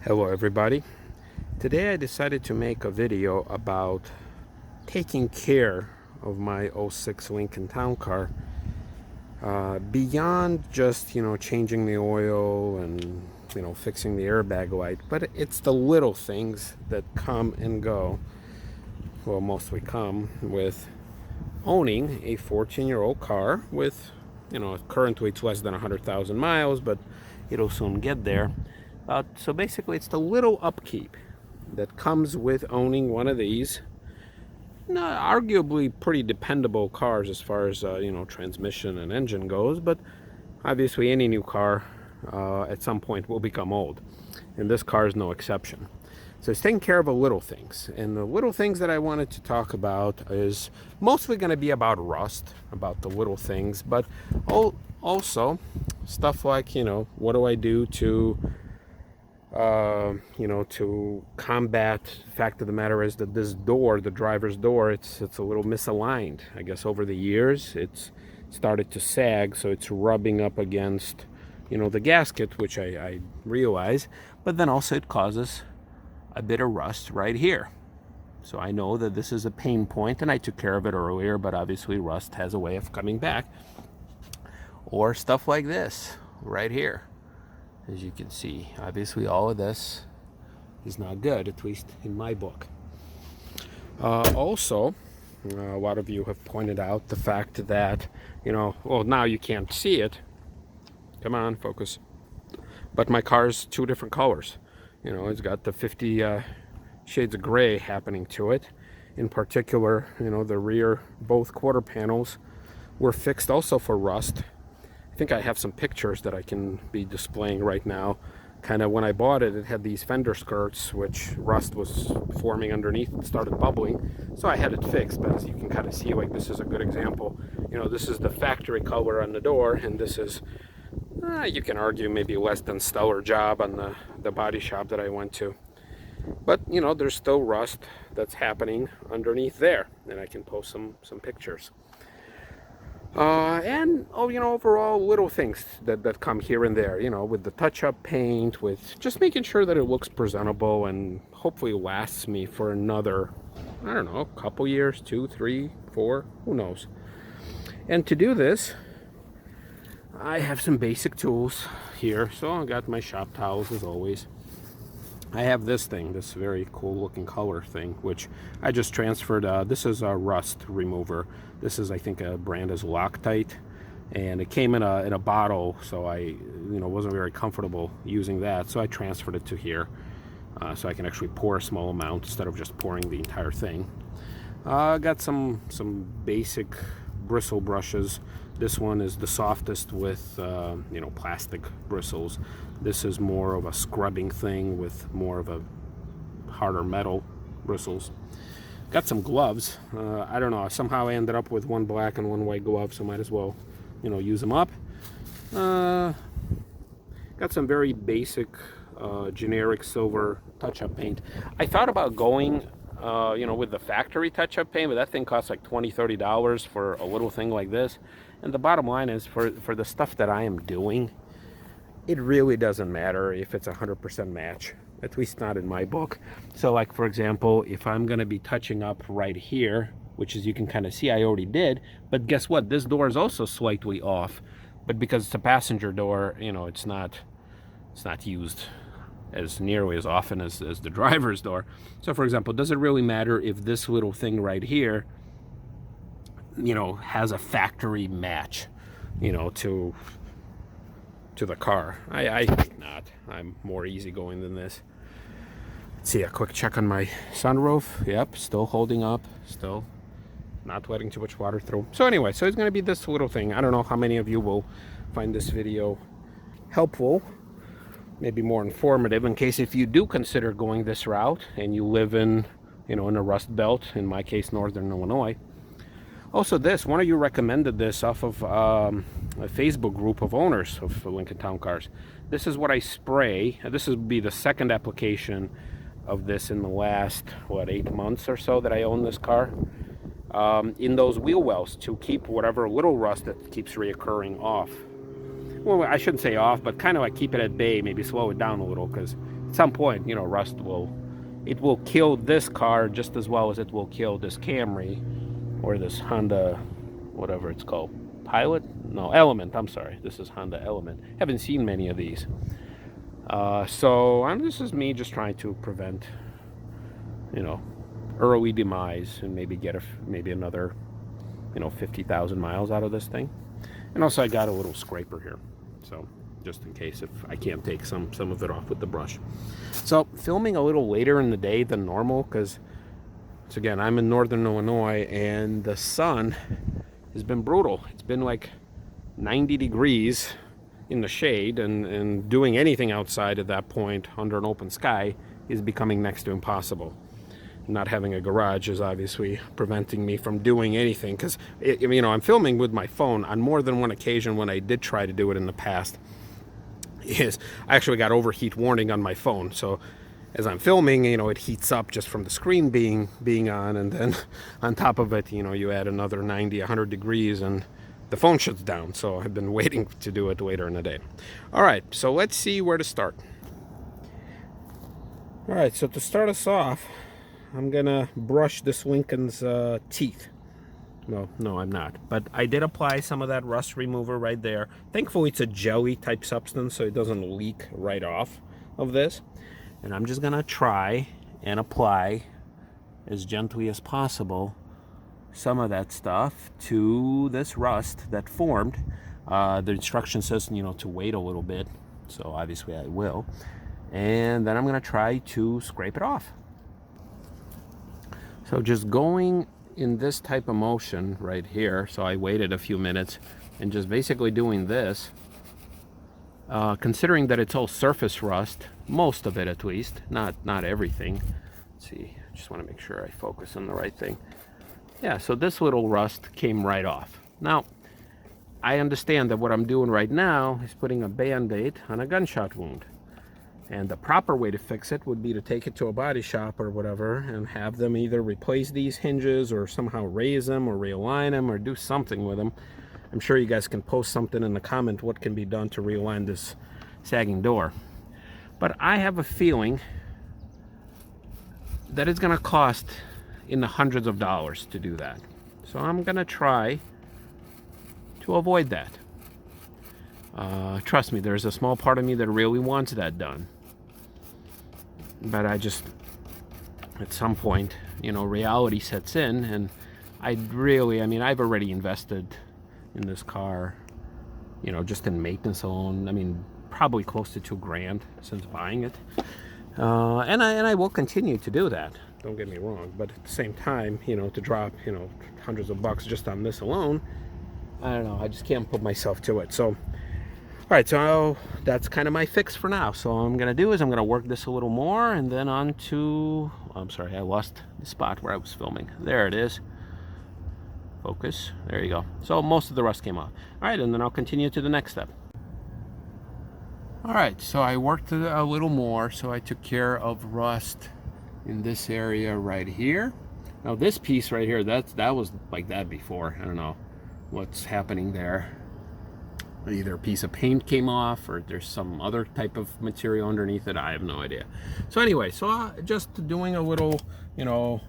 Hello everybody. Today I decided to make a video about taking care of my '06 Lincoln Town Car beyond just changing the oil and fixing the airbag light, but it's the little things that come and go, well, mostly come with owning a 14-year-old car with currently it's less than 100,000 miles, but it'll soon get there. So basically, it's the little upkeep that comes with owning one of these, arguably pretty dependable cars as far as transmission and engine goes. But obviously, any new car at some point will become old, and this car is no exception. So it's taking care of the little things, and the little things that I wanted to talk about is mostly going to be about rust, about the little things, but also stuff like what do I do to to combat. The fact of the matter is that this door, the driver's door, it's a little misaligned. I guess over the years it's started to sag, so it's rubbing up against the gasket, which I realize, but then also it causes a bit of rust right here. So I know that this is a pain point, and I took care of it earlier, but obviously rust has a way of coming back. Or stuff like this right here. As you can see, obviously all of this is not good, at least in my book. Also, a lot of you have pointed out the fact that, well, now you can't see it. Come on, focus. But my car's two different colors. It's got the 50 shades of gray happening to it. In particular, the rear, both quarter panels were fixed also for rust. I think I have some pictures that I can be displaying right now. Kind of when I bought it, it had these fender skirts, which rust was forming underneath and started bubbling. So I had it fixed, but as you can kind of see, like, this is a good example. This is the factory color on the door, and this is, you can argue, maybe less than stellar job on the body shop that I went to. But, there's still rust that's happening underneath there, and I can post some pictures. And overall little things that come here and there, with the touch-up paint, with just making sure that it looks presentable and hopefully lasts me for another, I don't know, a couple years, 2, 3, 4, who knows. And to do this, I have some basic tools here. So I got my shop towels as always. I have this thing, this very cool looking color thing, which I just transferred. This is a rust remover. This is, I think, a brand is Loctite, and it came in a bottle, so I wasn't very comfortable using that, so I transferred it to here, so I can actually pour a small amount instead of just pouring the entire thing. I got some basic bristle brushes. This one is the softest with plastic bristles. This is more of a scrubbing thing with more of a harder metal bristles. Got some gloves. I don't know, somehow I ended up with one black and one white glove, so might as well use them up. Got some very basic generic silver touch-up paint. I thought about going with the factory touch-up paint, but that thing costs like $20-$30 for a little thing like this. And the bottom line is, for the stuff that I am doing, it really doesn't matter if it's 100% match, at least not in my book. So, like, for example, if I'm going to be touching up right here, which, as you can kind of see, I already did, but guess what? This door is also slightly off, but because it's a passenger door, it's not used as nearly as often as the driver's door. So, for example, does it really matter if this little thing right here has a factory match to the car? I think not. I'm more easygoing than this. Let's see, a quick check on my sunroof. Yep, still holding up, still not letting too much water through. So anyway, so it's going to be this little thing. I don't know how many of you will find this video helpful, maybe more informative, in case if you do consider going this route and you live in in a rust belt, in my case northern Illinois. Also, one of you recommended this off of a Facebook group of owners of Lincoln Town Cars. This is what I spray. This would be the second application of this in the last, 8 months or so that I own this car. In those wheel wells to keep whatever little rust that keeps reoccurring off. Well, I shouldn't say off, but kind of like keep it at bay, maybe slow it down a little, because at some point, you know, rust will kill this car just as well as it will kill this Camry or this Honda, whatever it's called, Pilot? No, Element. I'm sorry. This is Honda Element. Haven't seen many of these. So this is me just trying to prevent, you know, early demise and maybe get maybe another, you know, 50,000 miles out of this thing. And also I got a little scraper here, so just in case if I can't take some of it off with the brush. So filming a little later in the day than normal because, again, I'm in northern Illinois and the sun has been brutal. It's been like 90 degrees in the shade, and doing anything outside at that point under an open sky is becoming next to impossible. Not having a garage is obviously preventing me from doing anything because, you know, I'm filming with my phone. On more than one occasion when I did try to do it in the past, I actually got overheat warning on my phone. So as I'm filming, you know, it heats up just from the screen being on, and then on top of it, you know, you add another 90, 100 degrees and the phone shuts down. So I've been waiting to do it later in the day. All right, so let's see where to start. All right, so to start us off, I'm gonna brush this Lincoln's teeth. Well, no, I'm not. But I did apply some of that rust remover right there. Thankfully, it's a jelly type substance, so it doesn't leak right off of this. And I'm just gonna try and apply as gently as possible some of that stuff to this rust that formed. The instruction says, you know, to wait a little bit. So obviously I will. And then I'm gonna try to scrape it off. So just going in this type of motion right here, so I waited a few minutes and just basically doing this, considering that it's all surface rust, most of it at least, not everything. Let's see, I just want to make sure I focus on the right thing. Yeah, so this little rust came right off. Now, I understand that what I'm doing right now is putting a Band-Aid on a gunshot wound. And the proper way to fix it would be to take it to a body shop or whatever and have them either replace these hinges or somehow raise them or realign them or do something with them. I'm sure you guys can post something in the comment what can be done to realign this sagging door. But I have a feeling that it's going to cost in the hundreds of dollars to do that. So I'm going to try to avoid that. Trust me, there's a small part of me that really wants that done. But I just, at some point, you know, reality sets in, and I've already invested in this car, you know, just in maintenance alone. I mean, probably close to $2,000 since buying it. And I will continue to do that. Don't get me wrong. But at the same time, you know, to drop, you know, hundreds of bucks just on this alone, I don't know. I just can't put myself to it. So, all right, so that's kind of my fix for now. So what I'm going to do is I'm going to work this a little more and then on to, I'm sorry, I lost the spot where I was filming. There it is. Focus. There you go. So most of the rust came off. All right, and then I'll continue to the next step. All right, so I worked a little more. So I took care of rust in this area right here. Now this piece right here, that was like that before. I don't know what's happening there. Either a piece of paint came off or there's some other type of material underneath it. I have no idea. So anyway, so just doing a little, you know,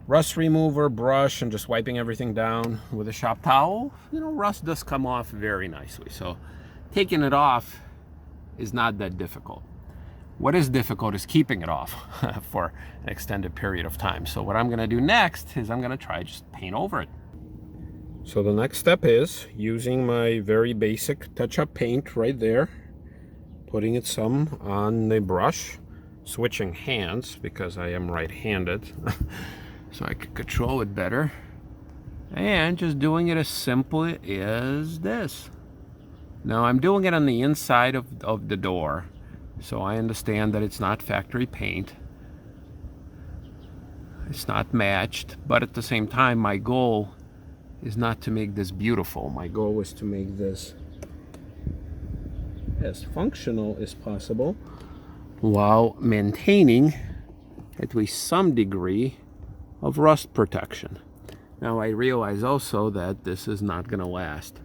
rust remover brush and just wiping everything down with a shop towel. You know, rust does come off very nicely. So taking it off is not that difficult. What is difficult is keeping it off for an extended period of time. So what I'm going to do next is I'm going to try just paint over it. So the next step is using my very basic touch-up paint right there, putting it some on the brush, switching hands because I am right-handed so I can control it better, and just doing it as simple as this. Now I'm doing it on the inside of the door, so I understand that it's not factory paint, it's not matched, but at the same time my goal is not to make this beautiful. My goal is to make this as functional as possible while maintaining at least some degree of rust protection. Now I realize also that this is not going to last.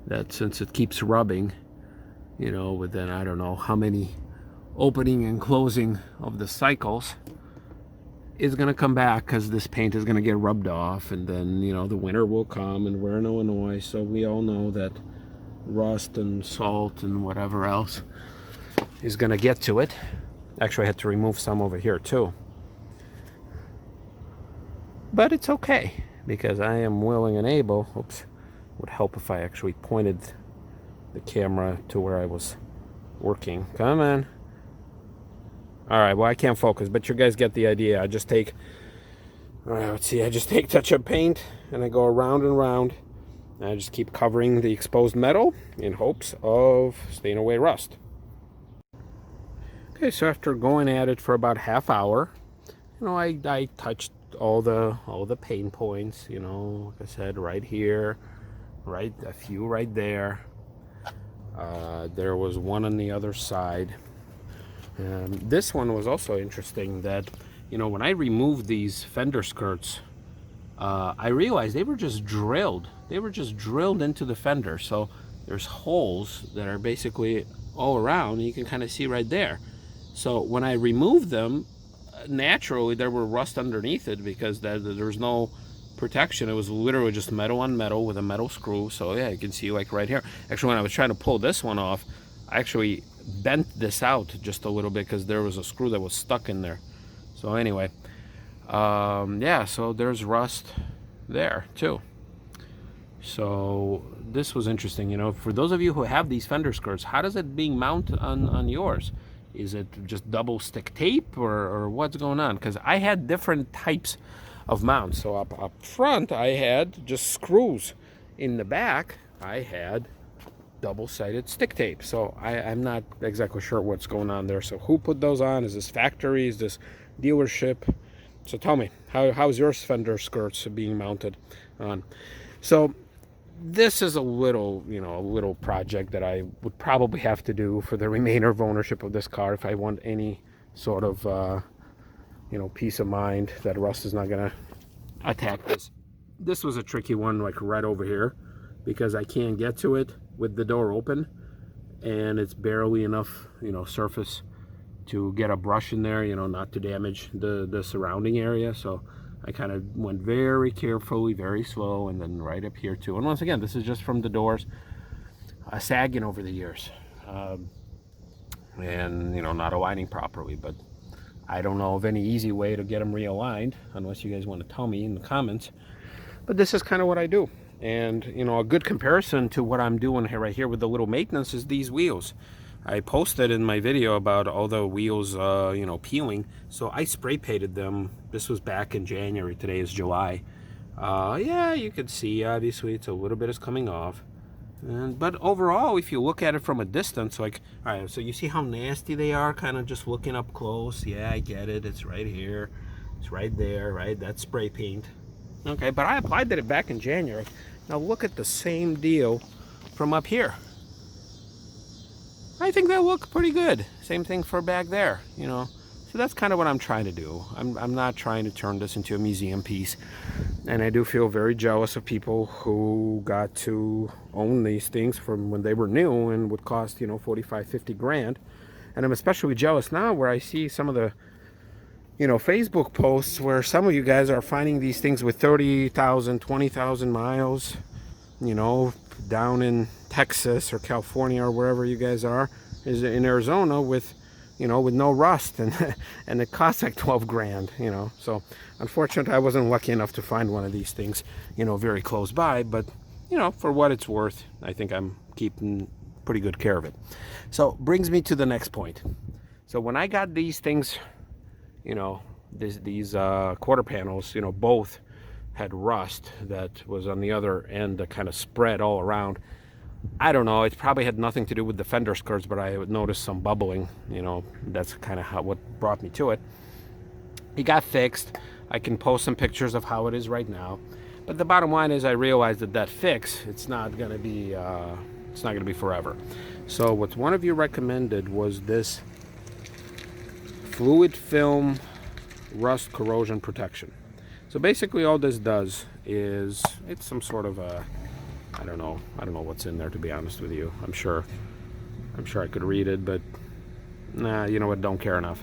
That since it keeps rubbing, you know, within I don't know how many opening and closing of the cycles is going to come back, because this paint is going to get rubbed off, and then, you know, the winter will come, and we're in Illinois, so we all know that rust and salt and whatever else is going to get to it. Actually, I had to remove some over here too, but it's okay, because I am willing and able. Oops, would help if I actually pointed the camera to where I was working. Come on. All right, well, I can't focus, but you guys get the idea. I just take, all right, let's see, I just take touch-up paint, and I go around and around, and I just keep covering the exposed metal in hopes of staying away rust. Okay, so after going at it for about half hour, you know, I touched all the pain points, you know, like I said, right here, right, a few right there. There was one on the other side. This one was also interesting that, you know, when I removed these fender skirts, I realized they were just drilled. They were just drilled into the fender. So there's holes that are basically all around, and you can kind of see right there. So when I removed them, naturally there were rust underneath it, because there's no protection. It was literally just metal on metal with a metal screw. So yeah, you can see like right here. Actually, when I was trying to pull this one off, I actually bent this out just a little bit, because there was a screw that was stuck in there. So anyway, yeah, so there's rust there too. So this was interesting, you know, for those of you who have these fender skirts, how does it being mounted on yours? Is it just double stick tape, or what's going on? Because I had different types of mounts. So up front I had just screws. In the back I had double-sided stick tape. So I'm not exactly sure what's going on there. So who put those on? Is this factory? Is this dealership? So tell me, how's your fender skirts being mounted on? So this is a little, you know, a little project that I would probably have to do for the remainder of ownership of this car if I want any sort of, you know, peace of mind that rust is not going to attack this. This was a tricky one, like right over here, because I can't get to it with the door open, and it's barely enough, you know, surface to get a brush in there, you know, not to damage the surrounding area. So I kind of went very carefully, very slow, and then right up here too. And once again, this is just from the doors sagging over the years, and, you know, not aligning properly. But I don't know of any easy way to get them realigned, unless you guys want to tell me in the comments. But this is kind of what I do. And, you know, a good comparison to what I'm doing here, right here with the little maintenance, is these wheels. I posted in my video about all the wheels, you know, peeling. So I spray painted them. This was back in January. Today is July. Yeah, you can see, obviously, it's a little bit is coming off. But overall, if you look at it from a distance, like, all right, so you see how nasty they are, kind of just looking up close. Yeah, I get it. It's right here. It's right there, right? That's spray paint. Okay, but I applied that back in January. Now look at the same deal from up here. I think that looked pretty good. Same thing for back there, you know. So that's kind of what I'm trying to do. I'm not trying to turn this into a museum piece. And I do feel very jealous of people who got to own these things from when they were new and would cost, you know, 45, 50 grand. And I'm especially jealous now where I see some of the, you know, Facebook posts where some of you guys are finding these things with 30,000, 20,000 miles, you know, down in Texas or California or wherever you guys are, is in Arizona with, you know, with no rust, and and it costs like 12 grand, you know. So unfortunately, I wasn't lucky enough to find one of these things, you know, very close by, but, you know, for what it's worth, I think I'm keeping pretty good care of it. So brings me to the next point. So when I got these things, you know, these quarter panels, you know, both had rust that was on the other end that kind of spread all around. I don't know, it probably had nothing to do with the fender skirts, but I noticed some bubbling, you know. That's kind of what brought me to it. It got fixed. I can post some pictures of how it is right now. But the bottom line is I realized that fix, it's not going to be forever. So what one of you recommended was this fluid film rust corrosion protection. So basically all this does is, it's some sort of a, I don't know what's in there, to be honest with you. I'm sure I could read it, but nah, you know what, don't care enough,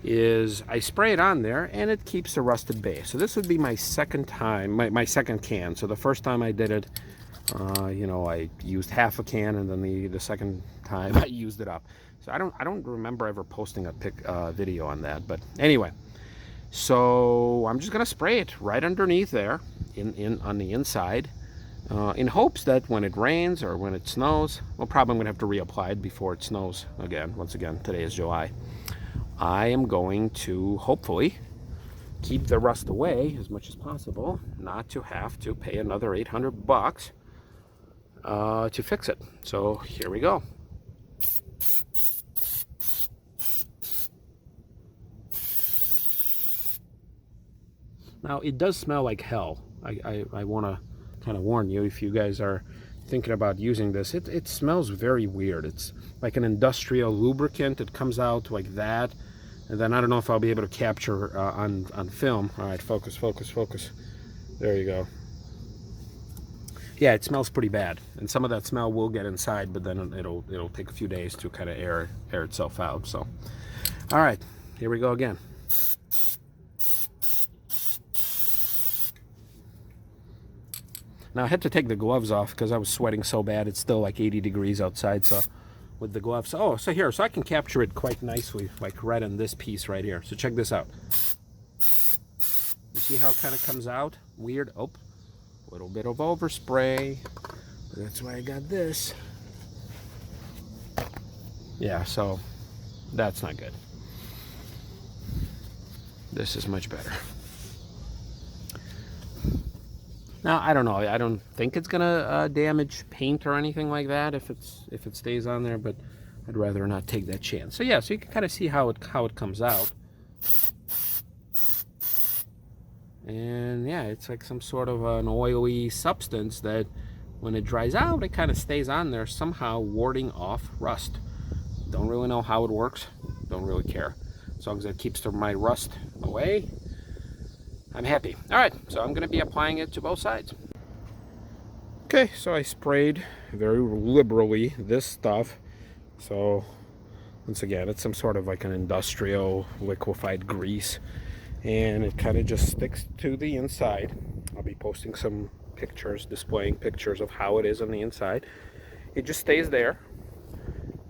is I spray it on there and it keeps the rusted base. So this would be my second time, my second can. So the first time I did it, you know, I used half a can, and then the second time I used it up. So I don't remember ever posting a video on that. But anyway, so I'm just gonna spray it right underneath there, on the inside, in hopes that when it rains or when it snows, well, probably I'm gonna have to reapply it before it snows again. Once again, today is July. I am going to hopefully keep the rust away as much as possible, not to have to pay another 800 bucks to fix it. So here we go. Now it does smell like hell. I want to kind of warn you, if you guys are thinking about using this, it smells very weird. It's like an industrial lubricant. It comes out like that, and then I don't know if I'll be able to capture on film. All right, focus, focus, focus. There you go. Yeah, it smells pretty bad, and some of that smell will get inside, but then it'll take a few days to kind of air itself out. So, all right, here we go again. Now I had to take the gloves off because I was sweating so bad. It's still like 80 degrees outside, so with the gloves. Oh, so here, so I can capture it quite nicely, like right on this piece right here. So check this out. You see how it kind of comes out? Weird. Oh, a little bit of overspray. That's why I got this. Yeah, so that's not good. This is much better. Now, I don't know. I don't think it's gonna damage paint or anything like that if it stays on there, but I'd rather not take that chance. So yeah, so you can kind of see how it comes out. And yeah, it's like some sort of an oily substance that when it dries out, it kind of stays on there, somehow warding off rust. Don't really know how it works. Don't really care. As long as it keeps my rust away, I'm happy. All right, so I'm gonna be applying it to both sides. Okay, so I sprayed very liberally this stuff. So once again, it's some sort of like an industrial liquefied grease, and it kind of just sticks to the inside. I'll be posting some pictures, displaying pictures of how it is on the inside. It just stays there,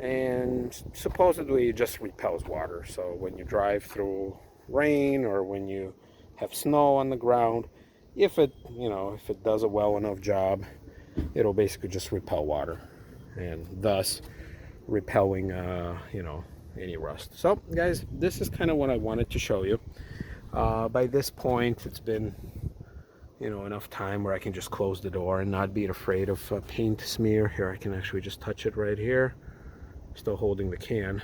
and supposedly it just repels water. So when you drive through rain or when you have snow on the ground, if it does a well enough job, it'll basically just repel water, and thus repelling any rust. So guys, this is kind of what I wanted to show you. By this point, it's been enough time where I can just close the door and not be afraid of paint smear. Here, I can actually just touch it right here, still holding the can.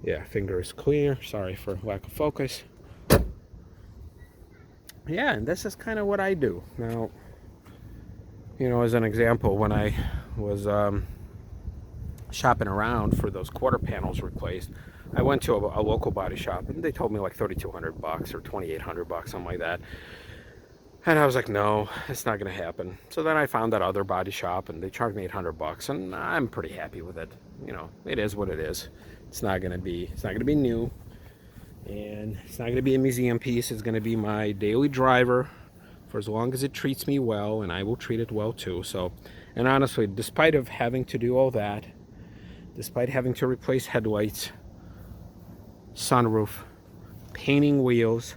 Yeah, finger is clear. Sorry for lack of focus. Yeah, and this is kind of what I do. Now, as an example, when I was shopping around for those quarter panels replaced, I went to a local body shop, and they told me like 3,200 bucks or 2,800 bucks, something like that. And I was like, no, it's not going to happen. So then I found that other body shop, and they charged me 800 bucks, and I'm pretty happy with it. It is what it is. It's not going to be new, and it's not going to be a museum piece. It's going to be my daily driver for as long as it treats me well, and I will treat it well too. So, and honestly, despite of having to do all that, despite having to replace headlights, sunroof, painting wheels,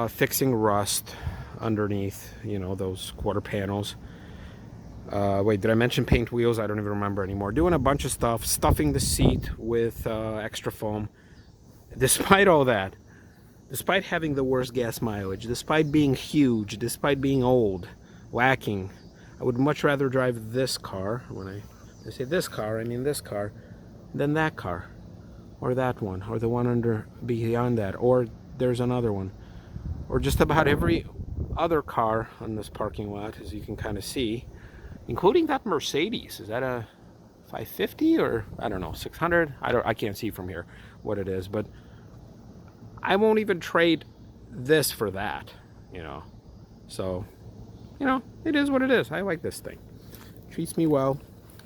fixing rust underneath, those quarter panels. Wait, did I mention paint wheels? I don't even remember anymore. Doing a bunch of stuff, stuffing the seat with extra foam. Despite all that, despite having the worst gas mileage, despite being huge, despite being old, lacking, I would much rather drive this car. When I say this car, I mean this car, than that car, or that one, or the one beyond that, or there's another one, or just about every other car on this parking lot, as you can kind of see, including that Mercedes. Is that a 550 or I don't know, 600? I can't see from here what it is, but I won't even trade this for that, So, it is what it is. I like this thing. Treats me well.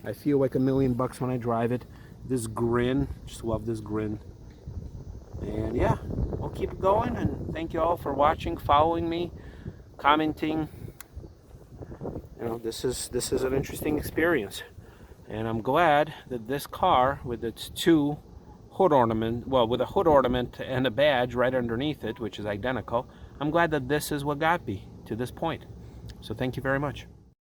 I feel like $1,000,000 when I drive it. This grin, just love this grin. And yeah, we'll keep it going, and thank you all for watching, following me, commenting. You know, this is an interesting experience, and I'm glad that this car with its two hood ornament, well, with a hood ornament and a badge right underneath it, which is identical, I'm glad that this is what got me to this point. So thank you very much.